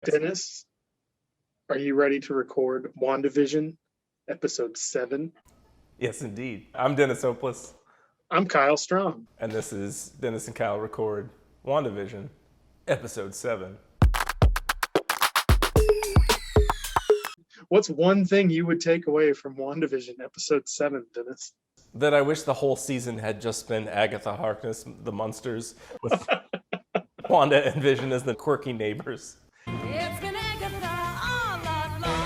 Dennis, are you ready to record WandaVision, episode 7? Yes, indeed. I'm Dennis Hopeless, I'm Kyle Strong. and this is Dennis and Kyle Record WandaVision, episode 7. What's one thing you would take away from WandaVision, episode 7, Dennis? That I wish the whole season had just been Agatha Harkness, the Munsters, with Wanda and Vision as the quirky neighbors. It's been Agatha all along.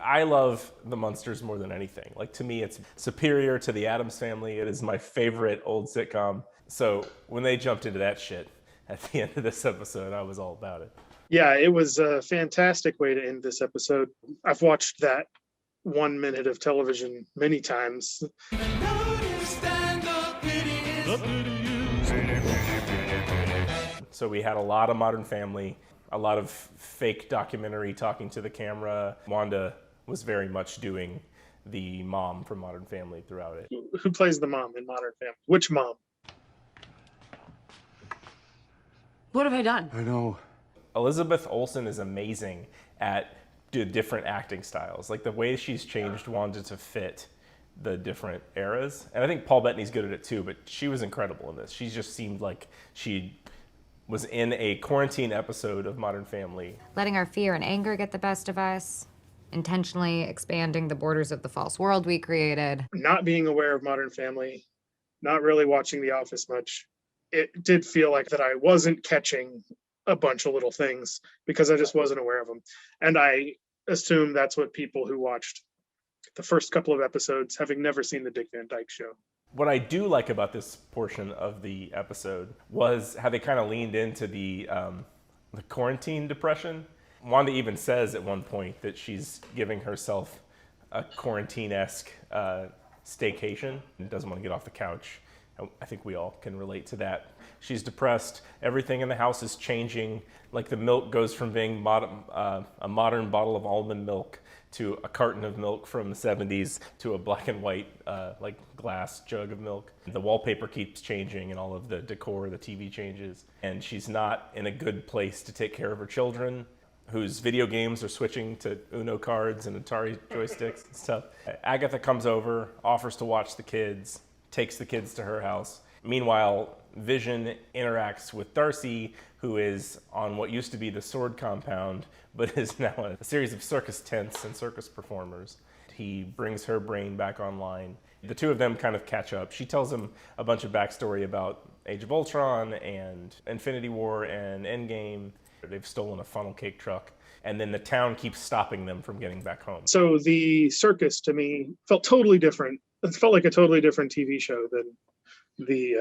I love the Munsters more than anything. Like, to me, it's superior to the Addams Family. It is my favorite old sitcom. So when they jumped into that shit at the end of this episode, I was all about it. Yeah, it was a fantastic way to end this episode. I've watched that 1 minute of television many times. So we had a lot of Modern Family, a lot of fake documentary talking to the camera. Wanda was very much doing the mom from Modern Family throughout it. Who plays the mom in Modern Family? Which mom? What have I done? I know. Elizabeth Olsen is amazing at different acting styles. Like the way she's changed Wanda to fit the different eras. And I think Paul Bettany's good at it too, but she was incredible in this. She just seemed like she was in a quarantine episode of Modern Family. Letting our fear and anger get the best of us, intentionally expanding the borders of the false world we created. Not being aware of Modern Family, not really watching The Office much. It did feel like that I wasn't catching a bunch of little things because I just wasn't aware of them. And I assume that's what people who watched the first couple of episodes, having never seen the Dick Van Dyke Show. What I do like about this portion of the episode was how they kind of leaned into the quarantine depression. Wanda even says at one point that she's giving herself a quarantine-esque staycation and doesn't want to get off the couch. I think we all can relate to that. She's depressed. Everything in the house is changing. Like the milk goes from being a modern bottle of almond milk to a carton of milk from the 70s to a black and white like glass jug of milk. The wallpaper keeps changing and all of the decor, the TV changes. And she's not in a good place to take care of her children, whose video games are switching to Uno cards and Atari joysticks and stuff. Agatha comes over, offers to watch the kids, takes the kids to her house. Meanwhile, Vision interacts with Darcy, who is on what used to be the Sword compound, but is now a series of circus tents and circus performers. He brings her brain back online. The two of them kind of catch up. She tells him a bunch of backstory about Age of Ultron and Infinity War and Endgame. They've stolen a funnel cake truck, and then the town keeps stopping them from getting back home. So the circus to me felt totally different. It felt like a totally different TV show than the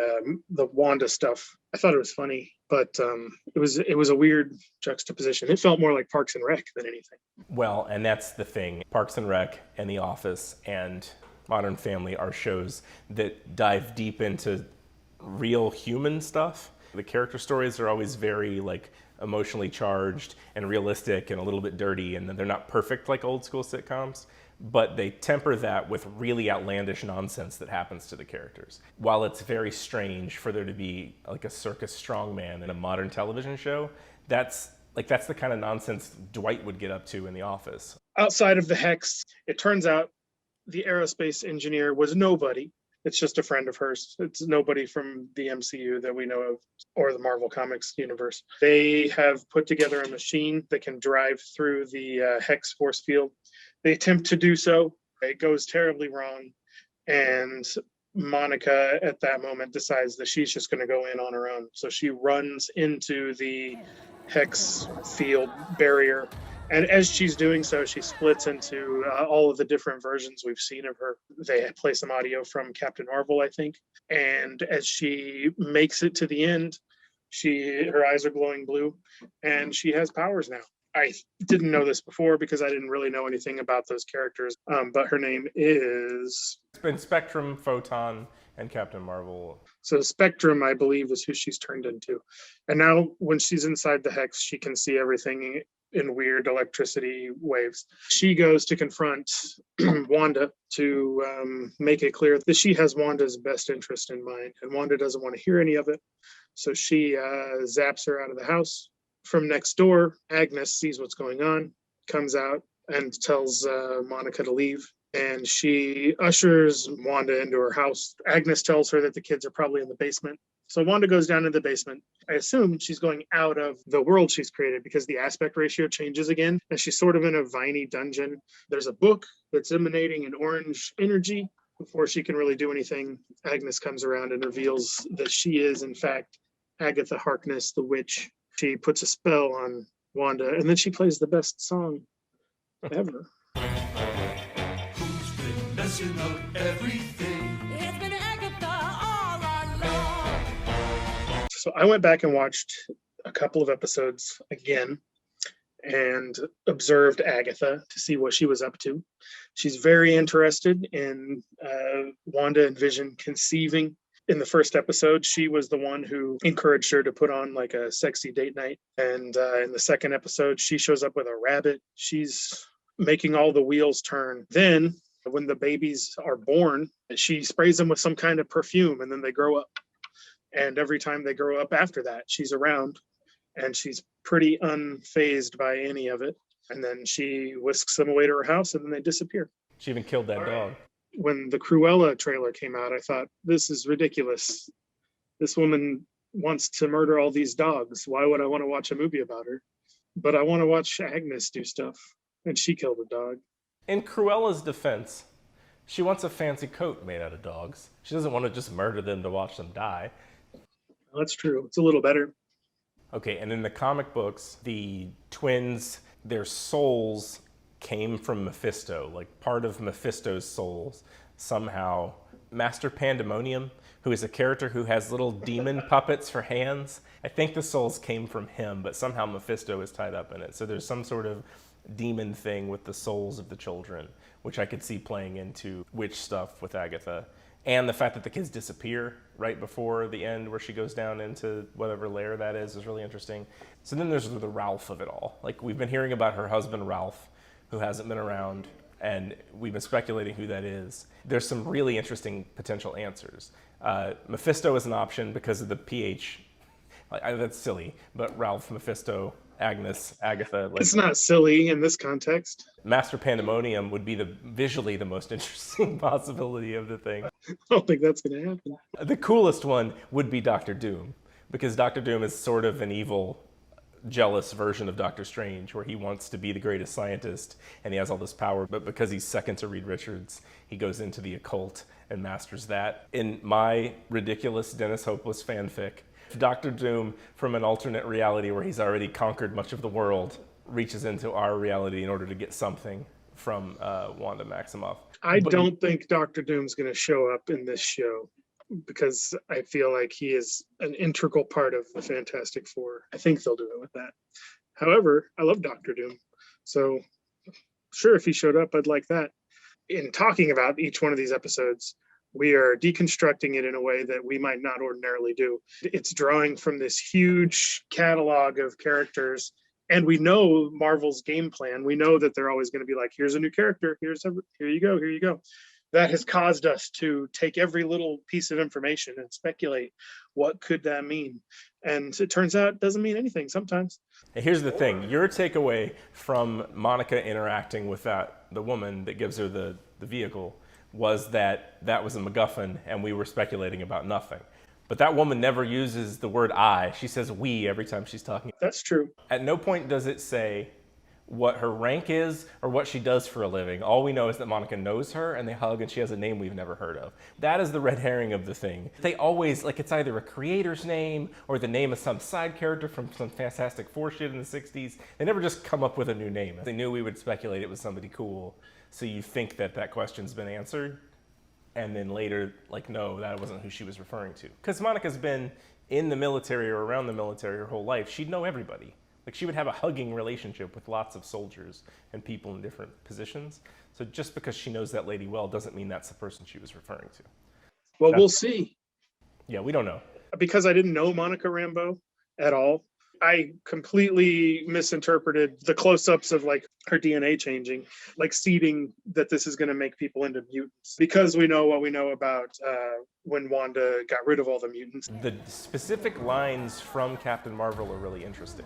Wanda stuff. I thought it was funny, but it was a weird juxtaposition. It felt more like Parks and Rec than anything. Well, and that's the thing. Parks and Rec and The Office and Modern Family are shows that dive deep into real human stuff. The character stories are always very like emotionally charged and realistic and a little bit dirty, and they're not perfect like old school sitcoms, but they temper that with really outlandish nonsense that happens to the characters. While it's very strange for there to be like a circus strongman in a modern television show, that's the kind of nonsense Dwight would get up to in The Office. Outside of the Hex, it turns out the aerospace engineer was nobody. It's just a friend of hers. It's nobody from the MCU that we know of or the Marvel Comics universe. They have put together a machine that can drive through the Hex force field. They attempt to do so. It goes terribly wrong. And Monica at that moment decides that she's just going to go in on her own. So she runs into the Hex field barrier. And as she's doing so, she splits into all of the different versions we've seen of her. They play some audio from Captain Marvel, I think. And as she makes it to the end, her eyes are glowing blue, and she has powers now. I didn't know this before because I didn't really know anything about those characters. But her name is... It's been Spectrum, Photon, and Captain Marvel. So Spectrum, I believe, is who she's turned into. And now when she's inside the Hex, she can see everything in weird electricity waves. She goes to confront Wanda to make it clear that she has Wanda's best interest in mind, and Wanda doesn't want to hear any of it. So she zaps her out of the house. From next door, Agnes sees what's going on, comes out and tells Monica to leave. And she ushers Wanda into her house. Agnes tells her that the kids are probably in the basement. So Wanda goes down to the basement. I assume she's going out of the world she's created because the aspect ratio changes again. And she's sort of in a viney dungeon. There's a book that's emanating an orange energy. Before she can really do anything, Agnes comes around and reveals that she is, in fact, Agatha Harkness, the witch. She puts a spell on Wanda, and then she plays the best song ever. Who's been messing up everything? It's been Agatha all along. So I went back and watched a couple of episodes again and observed Agatha to see what she was up to. She's very interested in Wanda and Vision conceiving. In the first episode, she was the one who encouraged her to put on like a sexy date night. And in the second episode, she shows up with a rabbit. She's making all the wheels turn. Then when the babies are born, she sprays them with some kind of perfume and then they grow up. And every time they grow up after that, she's around and she's pretty unfazed by any of it. And then she whisks them away to her house and then they disappear. She even killed that dog. When the Cruella trailer came out, I thought, this is ridiculous. This woman wants to murder all these dogs. Why would I want to watch a movie about her? But I want to watch Agnes do stuff. And she killed a dog. In Cruella's defense, she wants a fancy coat made out of dogs. She doesn't want to just murder them to watch them die. Well, that's true. It's a little better. Okay, and in the comic books, the twins, their souls came from Mephisto, like part of Mephisto's souls. Somehow, Master Pandemonium, who is a character who has little demon puppets for hands, I think the souls came from him, but somehow Mephisto is tied up in it. So there's some sort of demon thing with the souls of the children, which I could see playing into witch stuff with Agatha. And the fact that the kids disappear right before the end where she goes down into whatever lair that is really interesting. So then there's the Ralph of it all. Like, we've been hearing about her husband, Ralph, who hasn't been around, and we've been speculating who that is. There's some really interesting potential answers. Mephisto is an option because of the PH. That's silly, but Ralph, Mephisto, Agnes, Agatha. It's not silly in this context. Master Pandemonium would be visually the most interesting possibility of the thing. I don't think that's going to happen. The coolest one would be Doctor Doom, because Doctor Doom is sort of an evil, jealous version of Doctor Strange, where he wants to be the greatest scientist and he has all this power, but because he's second to Reed Richards, he goes into the occult and masters that. In my ridiculous Dennis Hopeless fanfic, Doctor Doom, from an alternate reality where he's already conquered much of the world, reaches into our reality in order to get something from Wanda Maximoff. I don't think Doctor Doom's going to show up in this show because I feel like he is an integral part of the Fantastic Four. I think they'll do it with that. However, I love Doctor Doom. So sure, if he showed up, I'd like that. In talking about each one of these episodes, we are deconstructing it in a way that we might not ordinarily do. It's drawing from this huge catalog of characters, and we know Marvel's game plan. We know that they're always going to be like, here's a new character, here you go. That has caused us to take every little piece of information and speculate, what could that mean? And it turns out it doesn't mean anything sometimes. Here's the thing. Your takeaway from Monica interacting with the woman that gives her the vehicle was that was a MacGuffin and we were speculating about nothing. But that woman never uses the word I. She says we every time she's talking. That's true. At no point does it say what her rank is or what she does for a living. All we know is that Monica knows her and they hug and she has a name we've never heard of. That is the red herring of the thing. They always, like, it's either a creator's name or the name of some side character from some Fantastic Four shit in the 60s. They never just come up with a new name. They knew we would speculate it was somebody cool. So you think that question's been answered. And then later, like, no, that wasn't who she was referring to. Because Monica's been in the military or around the military her whole life. She'd know everybody. Like, she would have a hugging relationship with lots of soldiers and people in different positions. So just because she knows that lady well doesn't mean that's the person she was referring to. Well, we'll see. Yeah, we don't know. Because I didn't know Monica Rambeau at all, I completely misinterpreted the close-ups of like her DNA changing, like seeding that this is going to make people into mutants, because we know what we know about when Wanda got rid of all the mutants. The specific lines from Captain Marvel are really interesting.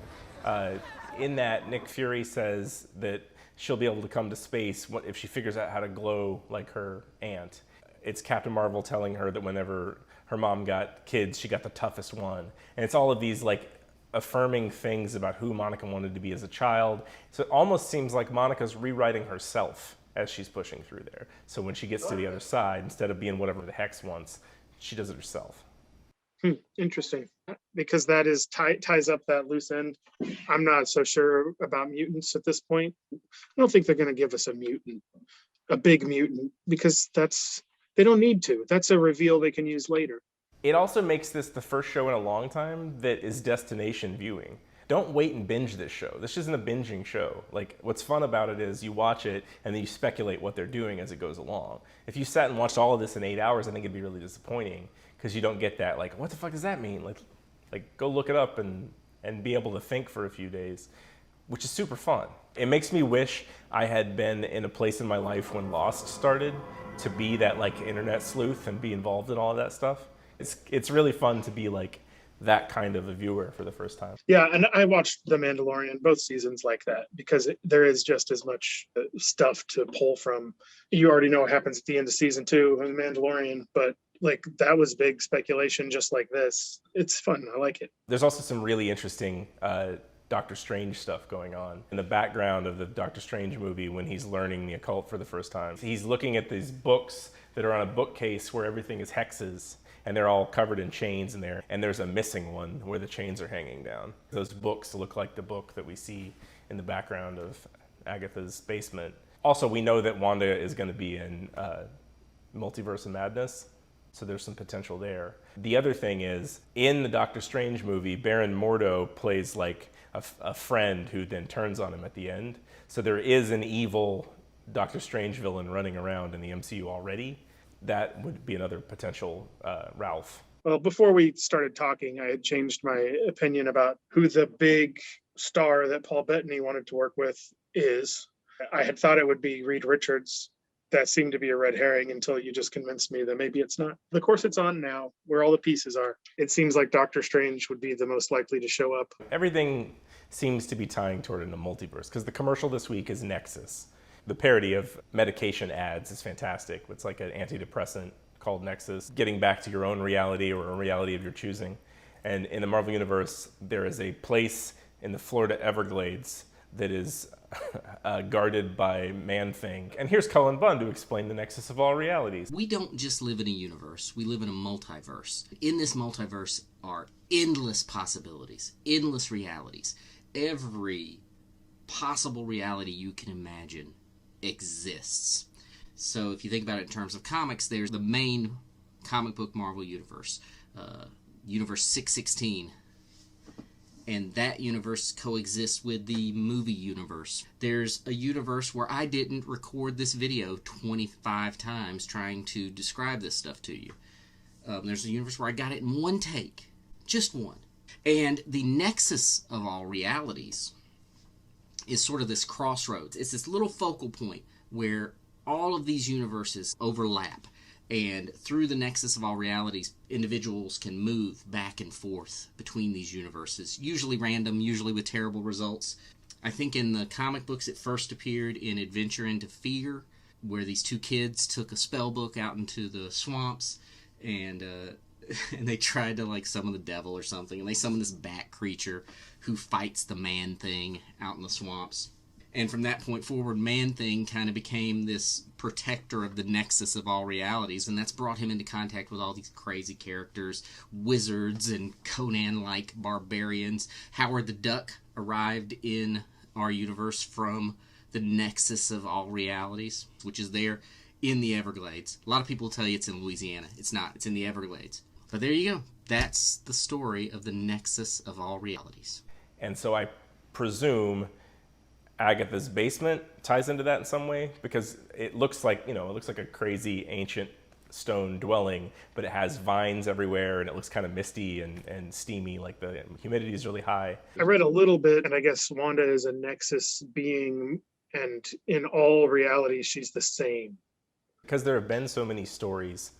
In that, Nick Fury says that she'll be able to come to space if she figures out how to glow like her aunt. It's Captain Marvel telling her that whenever her mom got kids, she got the toughest one. And it's all of these like affirming things about who Monica wanted to be as a child. So it almost seems like Monica's rewriting herself as she's pushing through there. So when she gets to the other side, instead of being whatever the Hex wants, she does it herself. Interesting, because that is ties up that loose end. I'm not so sure about mutants at this point. I don't think they're going to give us a big mutant, because they don't need to. That's a reveal they can use later. It also makes this the first show in a long time that is destination viewing. Don't wait and binge this show. This isn't a binging show. Like, what's fun about it is you watch it and then you speculate what they're doing as it goes along. If you sat and watched all of this in 8 hours, I think it'd be really disappointing, because you don't get that, like, what the fuck does that mean? Like go look it up and be able to think for a few days, which is super fun. It makes me wish I had been in a place in my life when Lost started to be that like internet sleuth and be involved in all of that stuff. It's really fun to be like that kind of a viewer for the first time. Yeah, and I watched The Mandalorian, both seasons, like that, because there is just as much stuff to pull from. You already know what happens at the end of season 2 of The Mandalorian, but like that was big speculation just like this. It's fun. I like it. There's also some really interesting Doctor Strange stuff going on in the background of the Doctor Strange movie when he's learning the occult for the first time. He's looking at these books that are on a bookcase where everything is hexes, and they're all covered in chains in there, and there's a missing one where the chains are hanging down. Those books look like the book that we see in the background of Agatha's basement. Also, we know that Wanda is going to be in Multiverse of Madness, so there's some potential there. The other thing is, in the Doctor Strange movie, Baron Mordo plays like a friend who then turns on him at the end. So there is an evil Doctor Strange villain running around in the MCU already. That would be another potential Ralph. Well, before we started talking, I had changed my opinion about who the big star that Paul Bettany wanted to work with is. I had thought it would be Reed Richards. That seemed to be a red herring until you just convinced me that maybe it's not. Of course, it's on now, where all the pieces are. It seems like Doctor Strange would be the most likely to show up. Everything seems to be tying toward a multiverse, because the commercial this week is Nexus. The parody of medication ads is fantastic. It's like an antidepressant called Nexus, getting back to your own reality or a reality of your choosing. And in the Marvel Universe, there is a place in the Florida Everglades that is guarded by Man-Thing. And here's Cullen Bunn to explain the nexus of all realities. We don't just live in a universe, we live in a multiverse. In this multiverse are endless possibilities, endless realities. Every possible reality you can imagine exists. So if you think about it in terms of comics, there's the main comic book Marvel universe, Universe 616. And that universe coexists with the movie universe. There's a universe where I didn't record this video 25 times trying to describe this stuff to you. There's a universe where I got it in one take. Just one. And the nexus of all realities is sort of this crossroads. It's this little focal point where all of these universes overlap. And through the nexus of all realities, individuals can move back and forth between these universes, usually random, usually with terrible results. I think in the comic books it first appeared in Adventure into Fear, where these two kids took a spell book out into the swamps, and they tried to like summon the devil or something, and they summoned this bat creature who fights the Man-Thing out in the swamps. And from that point forward, Man-Thing kind of became this protector of the nexus of all realities, and that's brought him into contact with all these crazy characters, wizards and Conan-like barbarians. Howard the Duck arrived in our universe from the nexus of all realities, which is there in the Everglades. A lot of people tell you it's in Louisiana. It's not. It's in the Everglades. But there you go. That's the story of the nexus of all realities. And so I presume Agatha's basement ties into that in some way, because it looks like, it looks like a crazy ancient stone dwelling, but it has vines everywhere and it looks kind of misty and steamy, like the humidity is really high. I read a little bit, and I guess Wanda is a Nexus being, and in all reality, she's the same. Because there have been so many stories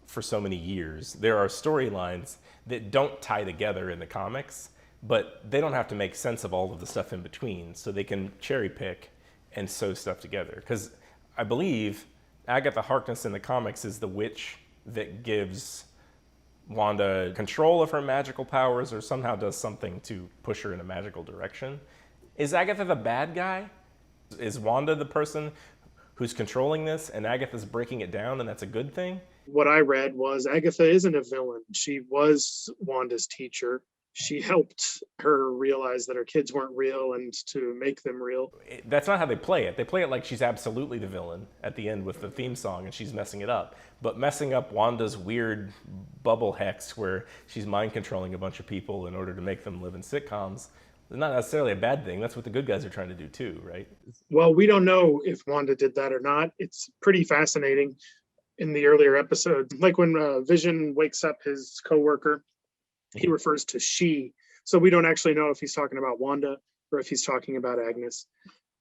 for so many years, there are storylines that don't tie together in the comics, but they don't have to make sense of all of the stuff in between, so they can cherry pick and sew stuff together. Because I believe Agatha Harkness in the comics is the witch that gives Wanda control of her magical powers or somehow does something to push her in a magical direction. Is Agatha the bad guy? Is Wanda the person who's controlling this and Agatha's breaking it down and that's a good thing? What I read was Agatha isn't a villain. She was Wanda's teacher. She helped her realize that her kids weren't real and to make them real. That's not how they play it. They play it like she's absolutely the villain at the end with the theme song and she's messing it up. But messing up Wanda's weird bubble hex where she's mind controlling a bunch of people in order to make them live in sitcoms is not necessarily a bad thing. That's what the good guys are trying to do too, right? Well, we don't know if Wanda did that or not. It's pretty fascinating in the earlier episodes. Like when Vision wakes up his coworker, he refers to she. So we don't actually know if he's talking about Wanda or if he's talking about Agnes.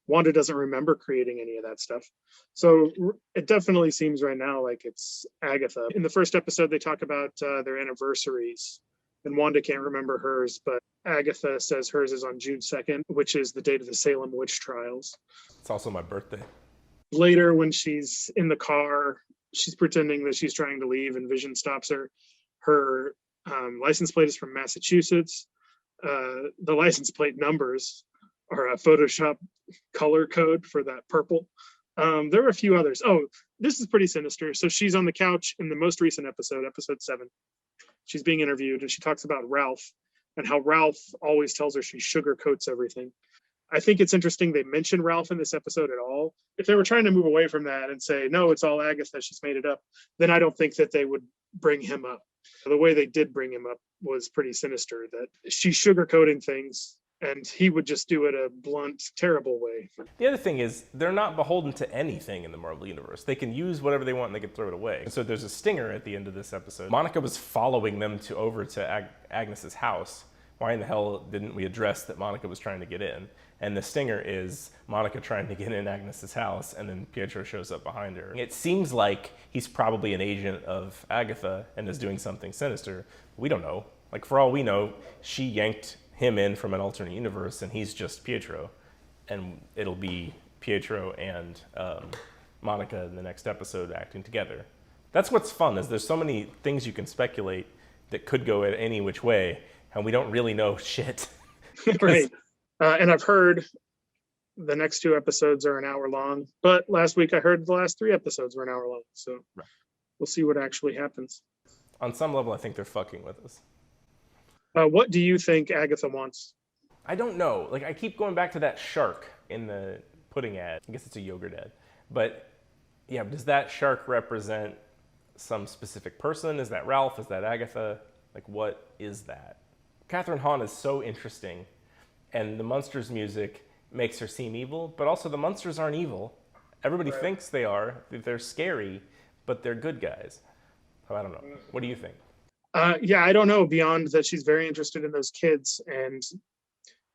Wanda doesn't remember creating any of that stuff. So it definitely seems right now like it's Agatha. In the first episode, they talk about their anniversaries, and Wanda can't remember hers, but Agatha says hers is on June 2nd, which is the date of the Salem witch trials. It's also my birthday. Later, when she's in the car, she's pretending that she's trying to leave, and Vision stops her. Her license plate is from Massachusetts. The license plate numbers are a Photoshop color code for that purple. There were a few others. Oh, this is pretty sinister. So she's on the couch in the most recent episode, episode 7. She's being interviewed, and she talks about Ralph and how Ralph always tells her she sugarcoats everything. I think it's interesting they mention Ralph in this episode at all. If they were trying to move away from that and say, no, it's all Agatha, she's made it up, then I don't think that they would bring him up. The way they did bring him up was pretty sinister, that she's sugarcoating things and he would just do it a blunt, terrible way. The other thing is they're not beholden to anything in the Marvel Universe. They can use whatever they want and they can throw it away. And so there's a stinger at the end of this episode. Monica was following them over to Agnes's house. Why in the hell didn't we address that Monica was trying to get in? And the stinger is Monica trying to get in Agnes's house, and then Pietro shows up behind her. It seems like he's probably an agent of Agatha and is doing something sinister. We don't know. Like, for all we know, she yanked him in from an alternate universe, and he's just Pietro. And it'll be Pietro and Monica in the next episode acting together. That's what's fun, is there's so many things you can speculate that could go at any which way, and we don't really know shit. Right. And I've heard the next 2 episodes are an hour long, but last week I heard the last 3 episodes were an hour long. So We'll see what actually happens. On some level, I think they're fucking with us. What do you think Agatha wants? I don't know. Like, I keep going back to that shark in the pudding ad. I guess it's a yogurt ad. But yeah, does that shark represent some specific person? Is that Ralph? Is that Agatha? Like, what is that? Catherine Hahn is so interesting. And the Munsters music makes her seem evil, but also the Munsters aren't evil. Everybody thinks they are. They're scary, but they're good guys. So I don't know. What do you think? Yeah, I don't know, beyond that she's very interested in those kids and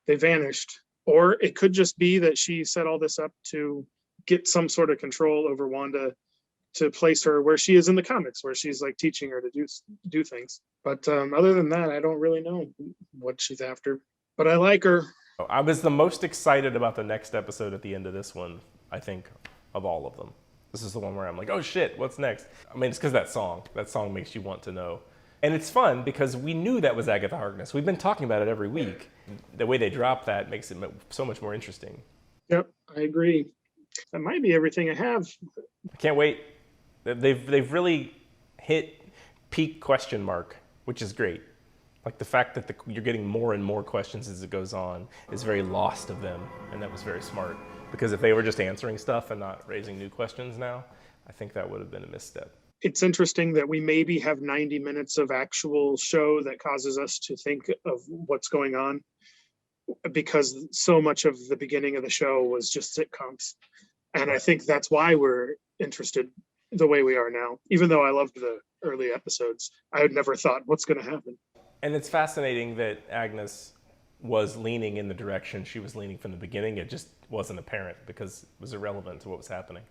they vanished. Or it could just be that she set all this up to get some sort of control over Wanda, to place her where she is in the comics, where she's like teaching her to do things. But other than that, I don't really know what she's after. But I like her. I was the most excited about the next episode at the end of this one, I think, of all of them. This is the one where I'm like, oh shit, what's next? I mean, it's because that song makes you want to know. And it's fun because we knew that was Agatha Harkness. We've been talking about it every week. The way they drop that makes it so much more interesting. Yep, I agree. That might be everything I have. I can't wait. They've really hit peak question mark, which is great. Like the fact that you're getting more and more questions as it goes on is very lost of them, and that was very smart. Because if they were just answering stuff and not raising new questions now, I think that would have been a misstep. It's interesting that we maybe have 90 minutes of actual show that causes us to think of what's going on, because so much of the beginning of the show was just sitcoms. And I think that's why we're interested the way we are now. Even though I loved the early episodes, I had never thought what's going to happen. And it's fascinating that Agnes was leaning in the direction she was leaning from the beginning. It just wasn't apparent because it was irrelevant to what was happening.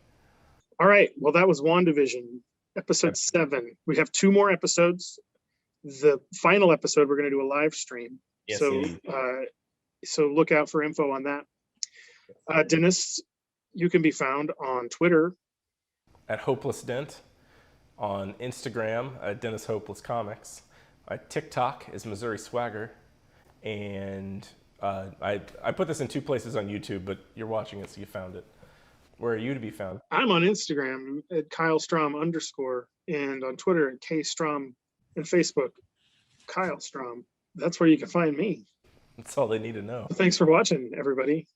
All right. Well, that was WandaVision, episode 7. We have 2 more episodes. The final episode, we're going to do a live stream. Yes, So, indeed. so look out for info on that. Dennis, you can be found on Twitter At Hopeless Dent, on Instagram at Dennis Hopeless Comics. TikTok is Missouri Swagger, and I put this in 2 places on YouTube, but you're watching it, so you found it. Where are you to be found? I'm on Instagram at Kyle Strom _ and on Twitter at K Strom, and Facebook Kyle Strom. That's where you can find me. That's all they need to know. Thanks for watching, everybody.